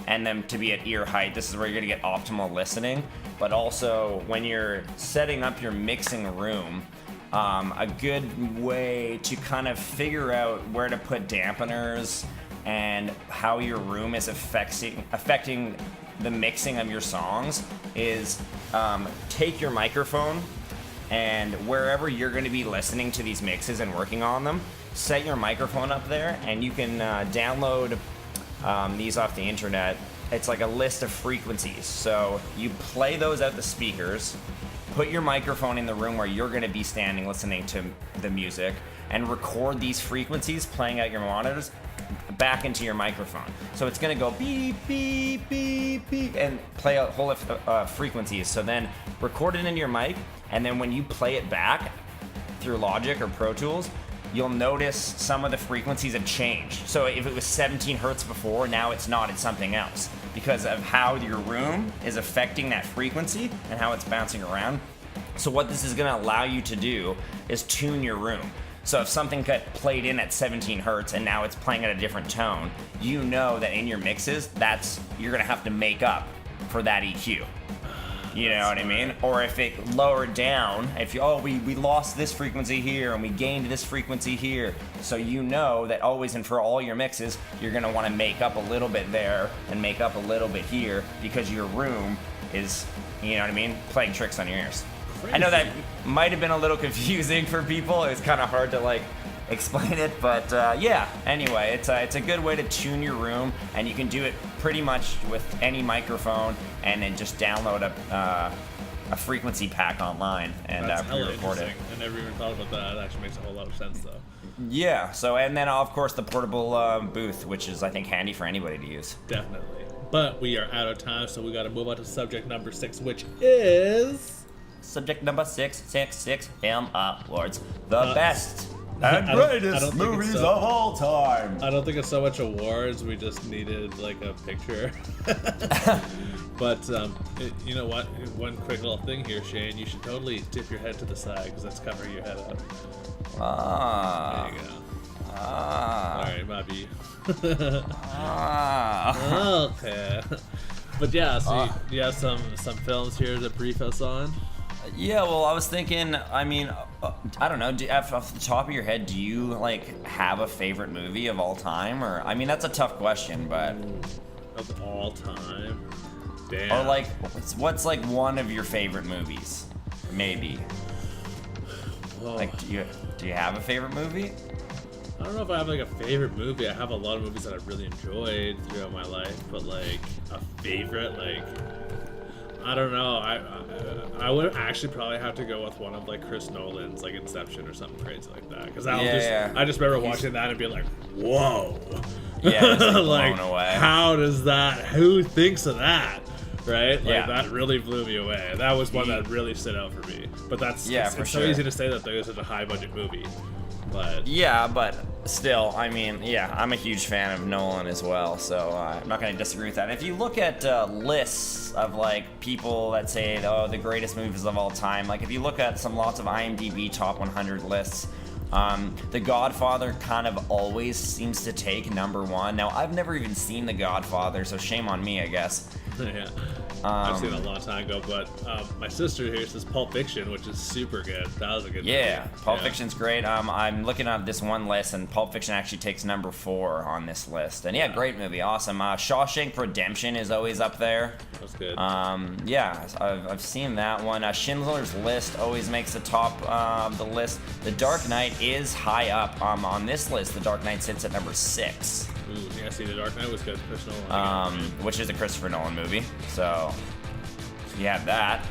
S2: and them to be at ear height. This is where you're gonna get optimal listening. But also when you're setting up your mixing room, a good way to kind of figure out where to put dampeners and how your room is affecting the mixing of your songs is take your microphone and wherever you're going to be listening to these mixes and working on them, set your microphone up there, and you can download these off the internet. It's like a list of frequencies. So you play those out the speakers, put your microphone in the room where you're going to be standing listening to the music, and record these frequencies playing out your monitors back into your microphone. So it's going to go beep, beep, beep, beep, and play out whole frequencies. So then record it into your mic, and then when you play it back through Logic or Pro Tools, you'll notice some of the frequencies have changed. So if it was 17 hertz before, now it's not, it's something else, because of how your room is affecting that frequency and how it's bouncing around. So what this is gonna allow you to do is tune your room. So if something got played in at 17 hertz and now it's playing at a different tone, you know that in your mixes, you're gonna have to make up for that EQ. You know what I mean? Or if it lowered down, we lost this frequency here and we gained this frequency here. So you know that always and for all your mixes, you're gonna wanna make up a little bit there and make up a little bit here because your room is, you know what I mean, playing tricks on your ears. Crazy. I know that might have been a little confusing for people. It's kind of hard to like explain it, but yeah. Anyway, it's a good way to tune your room, and you can do it pretty much with any microphone, and then just download a frequency pack online and pre-record it.
S1: I never even thought about that. That actually makes a whole lot of sense, though.
S2: Yeah. So, and then of course the portable booth, which is I think handy for anybody to use.
S1: Definitely. But we are out of time, so we got to move on to subject number 6, which is
S2: subject number 666 Film Awards, the best and greatest movies of all time.
S1: I don't think it's so much awards. We just needed like a picture. But you know what? One quick little thing here, Shane. You should totally tip your head to the side because that's covering your head up. There you go. All right, Bobby. Okay. But yeah, so you have some films here to brief us on.
S2: Yeah, well, I was thinking, I mean, I don't know, off the top of your head, do you, like, have a favorite movie of all time? Or, I mean, that's a tough question, but...
S1: Of all time? Damn.
S2: Or, like, what's like, one of your favorite movies? Maybe.
S1: Whoa.
S2: Like, do you have a favorite movie?
S1: I don't know if I have, like, a favorite movie. I have a lot of movies that I've really enjoyed throughout my life, but, like, a favorite, like... I don't know. I would actually probably have to go with one of like Chris Nolan's, like Inception or something crazy like that. Because I just remember watching that and being like, whoa.
S2: Yeah, it's like
S1: like,
S2: blown away.
S1: How does that? Who thinks of that? Right? Like
S2: Yeah.
S1: that really blew me away. That was one that really stood out for me. But it's so easy to say that there's such a high budget movie. But
S2: yeah, but still, I mean, yeah, I'm a huge fan of Nolan as well, so I'm not going to disagree with that. If you look at lists of like people that say, oh, the greatest movies of all time, like if you look at lots of IMDb top 100 lists, The Godfather kind of always seems to take number one. Now, I've never even seen The Godfather, so shame on me, I guess.
S1: yeah. I've seen it a long time ago, but my sister here says Pulp Fiction, which is super good. That was a good movie.
S2: Pulp Fiction's great. I'm looking at this one list, and Pulp Fiction actually takes number 4 on this list. And yeah, great movie, awesome. Shawshank Redemption is always up there.
S1: That's good.
S2: Yeah, I've seen that one. Schindler's List always makes the top of the list. The Dark Knight is high up on this list. The Dark Knight sits at number 6.
S1: Ooh, yeah, see, The Dark Knight was good. Chris Nolan.
S2: Which is a Christopher Nolan movie. So you have that.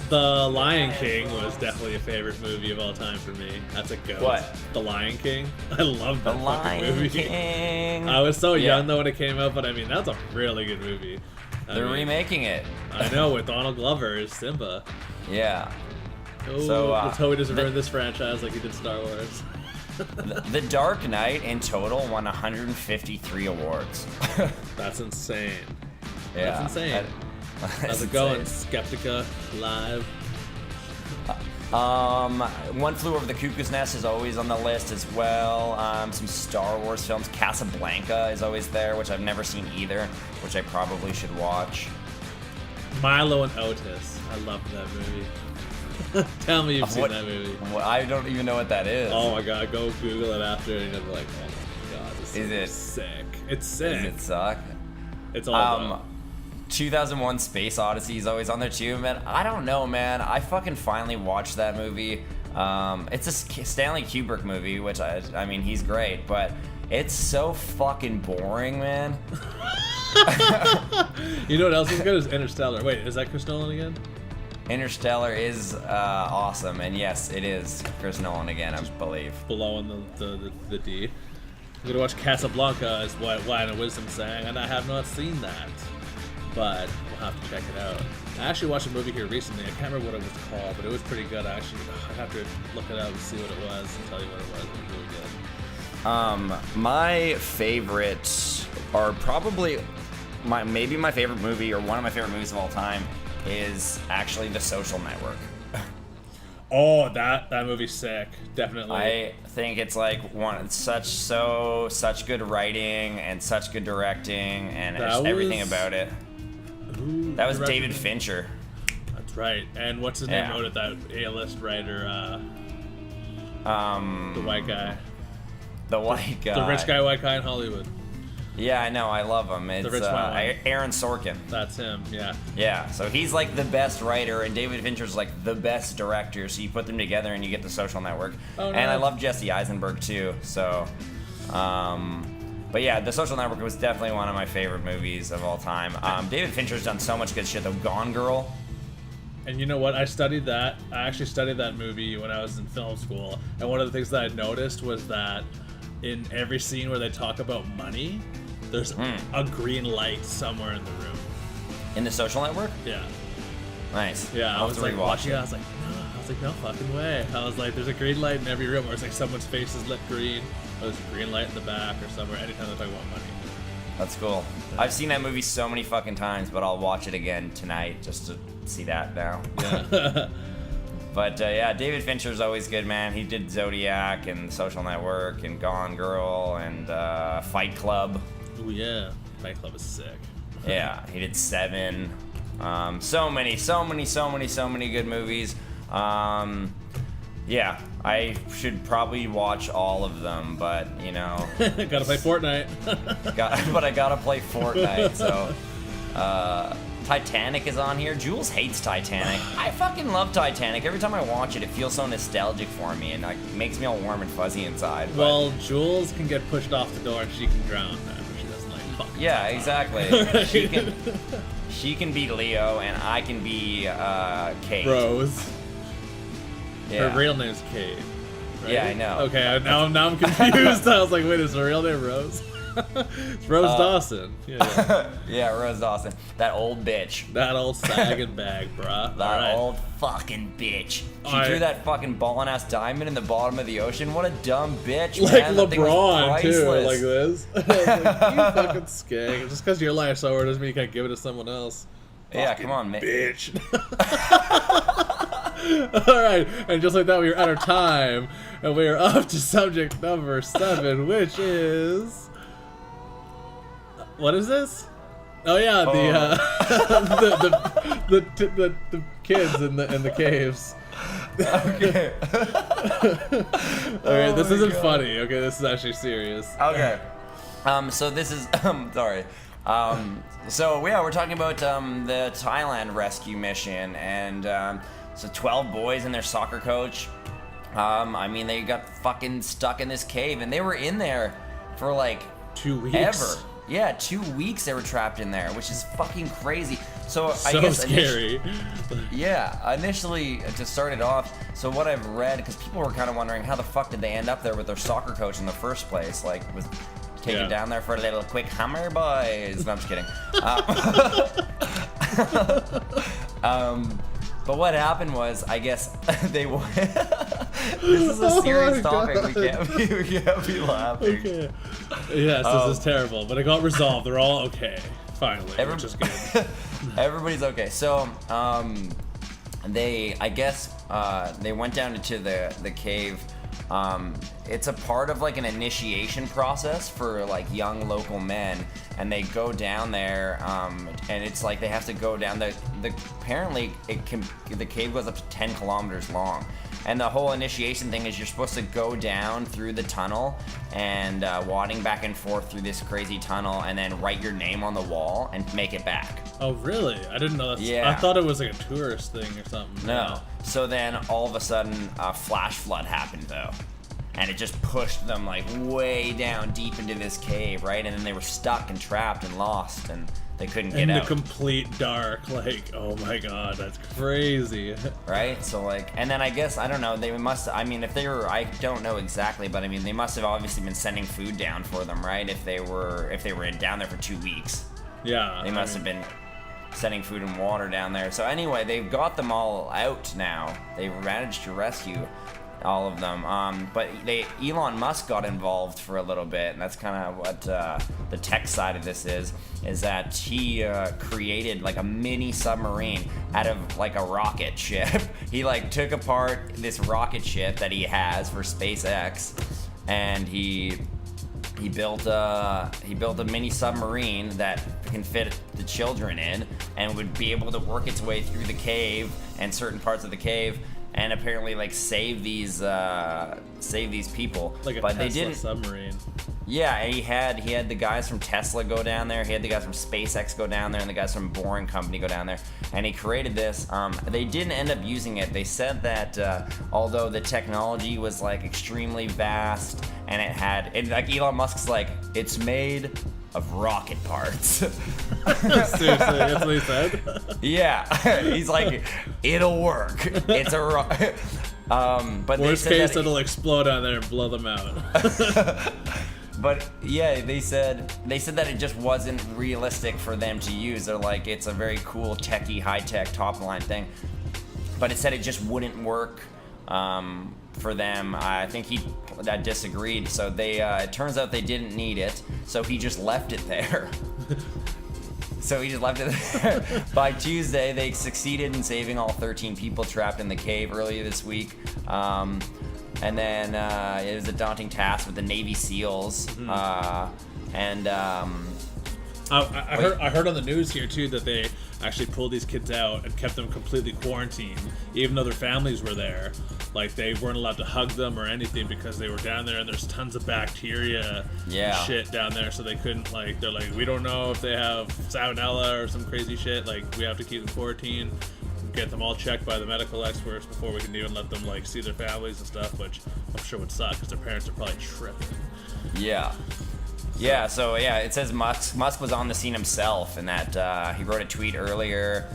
S1: The Lion King was definitely a favorite movie of all time for me. That's a goat.
S2: What?
S1: The Lion King. I love that
S2: The
S1: fucking
S2: Lion
S1: movie.
S2: King.
S1: I was so
S2: Yeah.
S1: young though when it came out, but I mean that's a really good movie.
S2: They're remaking it.
S1: I know, with Donald Glover as Simba.
S2: Yeah.
S1: Oh,
S2: So,
S1: let's hope he doesn't
S2: the-
S1: ruin this franchise like he did Star Wars.
S2: The Dark Knight in total won 153 awards.
S1: That's insane.
S2: Yeah.
S1: That's insane.
S2: That's
S1: How's it going,
S2: insane.
S1: Skeptica Live?
S2: One Flew Over the Cuckoo's Nest is always on the list as well. Some Star Wars films. Casablanca is always there, which I've never seen either, which I probably should watch.
S1: Milo and Otis. I love that movie. Tell me you've seen
S2: What-
S1: that movie.
S2: I don't even know what that is.
S1: Oh my god, go Google it after and you'll be like, oh my god, this
S2: Is it-
S1: sick. It's sick.
S2: Does it suck?
S1: It's all about.
S2: 2001 Space Odyssey is always on there too, man. I don't know, man. I fucking finally watched that movie. It's a Stanley Kubrick movie, which I mean, he's great, but it's so fucking boring, man.
S1: You know what else is good is Interstellar. Wait, is that Chris Nolan again?
S2: Interstellar is awesome, and yes, it is Chris Nolan again, I believe.
S1: Below in the D. I'm gonna watch Casablanca, is what Wine and Wisdom sang, and I have not seen that. But we'll have to check it out. I actually watched a movie here recently. I can't remember what it was called, but it was pretty good. I have to look it up and see what it was and tell you what it was. It was really good.
S2: My favorites are probably maybe my favorite movie or one of my favorite movies of all time is actually The Social Network.
S1: Oh, that movie's sick. Definitely.
S2: I think it's like such good writing and such good directing and just everything about it.
S1: Who
S2: That was
S1: directed
S2: David
S1: it?
S2: Fincher.
S1: That's right. And what's his name
S2: Yeah.
S1: wrote it? That A-list writer, the white guy.
S2: The white guy.
S1: The rich guy, white guy in Hollywood.
S2: Yeah, I know. I love him. It's
S1: rich white one.
S2: Aaron Sorkin.
S1: That's him, yeah.
S2: Yeah, so he's like the best writer, and David Fincher's like the best director. So you put them together, and you get The Social Network.
S1: Oh,
S2: And I
S1: nice.
S2: love Jesse Eisenberg too. So, but yeah, The Social Network was definitely one of my favorite movies of all time. David Fincher's done so much good shit though. Gone Girl.
S1: And you know what? I actually studied that movie when I was in film school. And one of the things that I noticed was that in every scene where they talk about money, there's a green light somewhere in the room.
S2: In The Social Network?
S1: Yeah.
S2: Nice.
S1: Yeah, I
S2: I'll
S1: was
S2: have to
S1: like
S2: rewatch
S1: watching it.
S2: it.
S1: I was like, no fucking way. I was like, there's a green light in every room, or it's like someone's face is lit green, or there's a green light in the back, or somewhere. Anytime they talk about money.
S2: That's cool. I've seen that movie so many fucking times, but I'll watch it again tonight just to see that now.
S1: Yeah.
S2: But yeah, David Fincher's always good, man. He did Zodiac and Social Network and Gone Girl and Fight Club.
S1: Oh yeah, Fight Club is sick.
S2: Yeah, he did Seven. So many good movies. Yeah, I should probably watch all of them, but you know,
S1: Gotta play Fortnite.
S2: but I gotta play Fortnite. So, Titanic is on here. Jules hates Titanic. I fucking love Titanic. Every time I watch it, it feels so nostalgic for me and like makes me all warm and fuzzy inside. But,
S1: Well, Jules can get pushed off the door and she can drown. Man, she doesn't like fucking.
S2: yeah, exactly. She can be Leo and I can be Kate.
S1: Rose.
S2: Yeah.
S1: Her real name's Kate. Right?
S2: Yeah, I know.
S1: Okay, now I'm confused. I was like, wait, is her real name Rose? It's Rose Dawson. Yeah.
S2: Yeah, Rose Dawson. That old bitch.
S1: That old sagging bag, bruh.
S2: That
S1: Alright.
S2: old fucking bitch. She
S1: Alright.
S2: threw that fucking ballin' ass diamond in the bottom of the ocean. What a dumb bitch,
S1: Like
S2: man. That thing was
S1: LeBron too,
S2: priceless.
S1: like this. I was like, you fucking skeg. Just because your life's over doesn't mean you can't give it to someone else.
S2: Yeah,
S1: Fucking
S2: come on, man.
S1: bitch. All right, and just like that, we are out of time, and we are up to subject number 7, which is what is this? Oh yeah, the kids in the caves.
S2: Okay.
S1: Okay, this isn't funny. Okay, this is actually serious.
S2: Okay. So this is sorry. So yeah, we're talking about the Thailand rescue mission, and so 12 boys and their soccer coach. I mean, they got fucking stuck in this cave, and they were in there for like
S1: 2 weeks.
S2: ever. Yeah, 2 weeks they were trapped in there, which is fucking crazy. So I
S1: So
S2: guess
S1: scary.
S2: Yeah, initially to start it off, so what I've read, because people were kind of wondering how the fuck did they end up there with their soccer coach in the first place, like was taken down there for a little quick hammer, boys. No, I'm just kidding. But what happened was, I guess they won. This is a serious topic. We can't be laughing.
S1: Okay. Yes, this is terrible, but it got resolved. They're all okay. Finally, which is good.
S2: Everybody's okay. So, they went down into the cave. It's a part of like an initiation process for like young local men, and they go down there, and it's like they have to go down apparently the cave goes up to 10 kilometers long, and the whole initiation thing is you're supposed to go down through the tunnel and wadding back and forth through this crazy tunnel, and then write your name on the wall and make it back.
S1: Oh really? I didn't know that.
S2: Yeah.
S1: I thought it was like a tourist thing or something.
S2: No. So then all of a sudden a flash flood happened though. And it just pushed them like way down deep into this cave, right? And then they were stuck and trapped and lost, and they couldn't get out.
S1: In the complete dark, like, oh my god, that's crazy.
S2: Right? So like, and then I guess, I don't know, they must, I mean, if they were, I don't know exactly, but I mean, they must have obviously been sending food down for them, right? If they were down there for 2 weeks.
S1: Yeah.
S2: They must have been sending food and water down there. So anyway, they've got them all out now. They've managed to rescue all of them, but Elon Musk got involved for a little bit, and that's kind of what the tech side of this is that he created like a mini submarine out of like a rocket ship. He like took apart this rocket ship that he has for SpaceX, and he built a mini submarine that can fit the children in and would be able to work its way through the cave and certain parts of the cave, and apparently like save these people.
S1: Like a
S2: but
S1: Tesla
S2: they didn't.
S1: submarine.
S2: Yeah, and he had the guys from Tesla go down there. He had the guys from SpaceX go down there, and the guys from Boring Company go down there. And he created this. They didn't end up using it. They said that although the technology was like extremely vast, and like Elon Musk's like, it's made of rocket parts.
S1: Seriously, that's what he said?
S2: Yeah, he's like, it'll work. It's a but
S1: worst case, it'll explode on there and blow them out.
S2: But yeah, they said that it just wasn't realistic for them to use. They're like, it's a very cool, techie, high-tech, top-line thing. But it said it just wouldn't work for them. I think he disagreed. So it turns out they didn't need it. So he just left it there. By Tuesday, they succeeded in saving all 13 people trapped in the cave earlier this week. And then it was a daunting task with the Navy SEALs. I
S1: heard on the news here too that they actually pulled these kids out and kept them completely quarantined, even though their families were there. Like they weren't allowed to hug them or anything because they were down there, and there's tons of bacteria and shit down there, so they couldn't like. They're like, we don't know if they have salmonella or some crazy shit. Like we have to keep them quarantined, get them all checked by the medical experts before we can even let them like see their families and stuff, which I'm sure would suck because their parents are probably tripping.
S2: Yeah, so it says Musk was on the scene himself, and that he wrote a tweet earlier.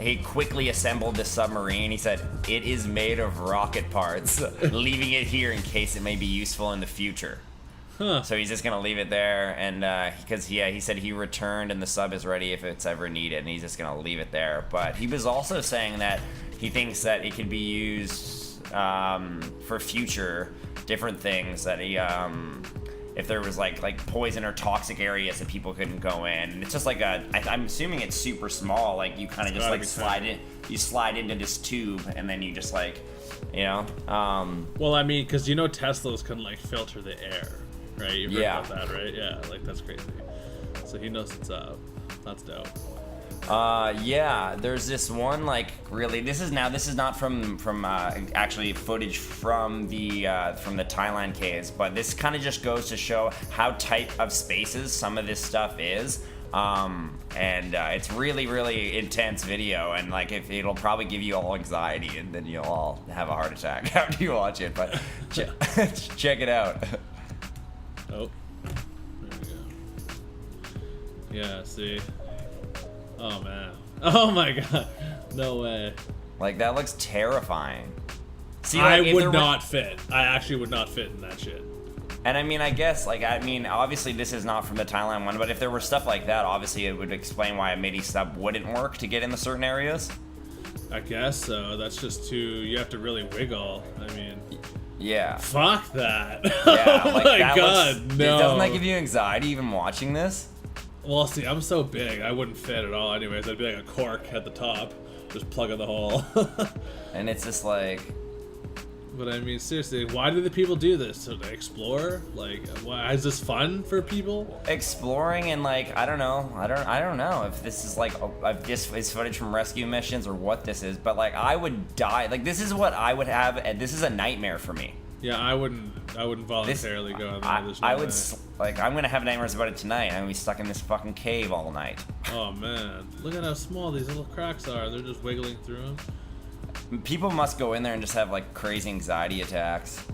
S2: He quickly assembled this submarine. He said, it is made of rocket parts, leaving it here in case it may be useful in the future.
S1: Huh.
S2: So he's just going to leave it there, and because he said he returned and the sub is ready if it's ever needed, and he's just going to leave it there. But he was also saying that he thinks that it could be used for future different things, that he... if there was like poison or toxic areas that people couldn't go in. And it's just like I'm assuming it's super small, like you kind of just like slide into this tube and then you just like, you know.
S1: Well, I mean, because you know Teslas can like filter the air, right? You've heard about that, right? Yeah, like that's crazy. So he knows what's up. That's dope.
S2: There's this one like really. This is not from actually footage from the Thailand caves, but this kind of just goes to show how tight of spaces some of this stuff is. And it's really, really intense video, and like it'll probably give you all anxiety, and then you'll all have a heart attack after you watch it. But check it out.
S1: Oh, there we go. Yeah, see. Oh man. Oh my god. No way.
S2: Like, that looks terrifying. See,
S1: I
S2: like,
S1: would not fit. I actually would not fit in that shit.
S2: And I mean, I guess, like, I mean, obviously this is not from the Thailand one, but if there were stuff like that, obviously it would explain why a MIDI sub wouldn't work to get into certain areas.
S1: I guess so. That's just too. You have to really wiggle. I mean.
S2: Yeah.
S1: Fuck that.
S2: Yeah,
S1: oh
S2: like,
S1: my
S2: that
S1: god,
S2: looks,
S1: no.
S2: Doesn't that give you anxiety even watching this?
S1: Well, see, I'm so big, I wouldn't fit at all. Anyways, I'd be like a cork at the top, just plug in the hole.
S2: And it's just like.
S1: But I mean, seriously, why do the people do this? To explore? Like, why is this fun for people?
S2: Exploring and like, I don't know if this is like, if this is footage from rescue missions or what this is, but like, I would die. Like, this is what I would have, and this is a nightmare for me.
S1: Yeah, I wouldn't voluntarily go on there.
S2: I would, like, I'm gonna have nightmares about it tonight. I'm gonna be stuck in this fucking cave all night.
S1: Oh man, look at how small these little cracks are. They're just wiggling through them.
S2: People must go in there and just have like crazy anxiety attacks.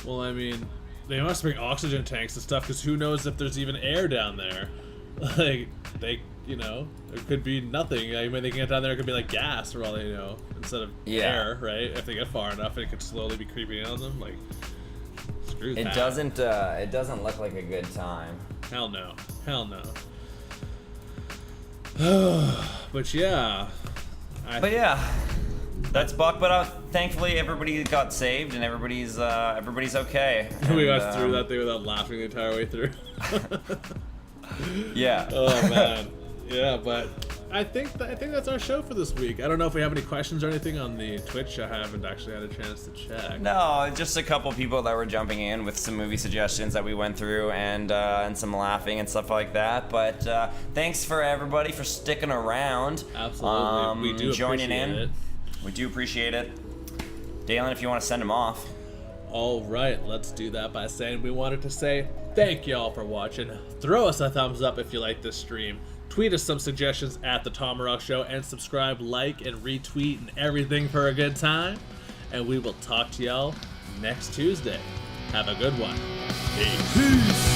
S1: Well, I mean, they must bring oxygen tanks and stuff, because who knows if there's even air down there. Like, they, you know, there could be nothing. I mean, they can get down there, it could be like gas for all they know, instead of air, right? If they get far enough, it could slowly be creeping on them. Like, screw that.
S2: It doesn't look like a good time.
S1: Hell no. Hell no. But yeah.
S2: That's Buck, but thankfully everybody got saved and everybody's okay.
S1: We got through that thing without laughing the entire way through.
S2: Yeah.
S1: Oh man. Yeah, but I think that's our show for this week. I don't know if we have any questions or anything on the Twitch. I haven't actually had a chance to check.
S2: No, just a couple people that were jumping in with some movie suggestions that we went through and some laughing and stuff like that. But thanks for everybody for sticking around.
S1: Absolutely. We do
S2: joining
S1: appreciate
S2: in.
S1: it.
S2: We do appreciate it. Dalen, if you want to send them off.
S1: All right, let's do that by saying we wanted to say thank y'all for watching. Throw us a thumbs up if you like this stream. Tweet us some suggestions at The Tomarock Show, and subscribe, like, and retweet and everything for a good time. And we will talk to y'all next Tuesday. Have a good one. Peace.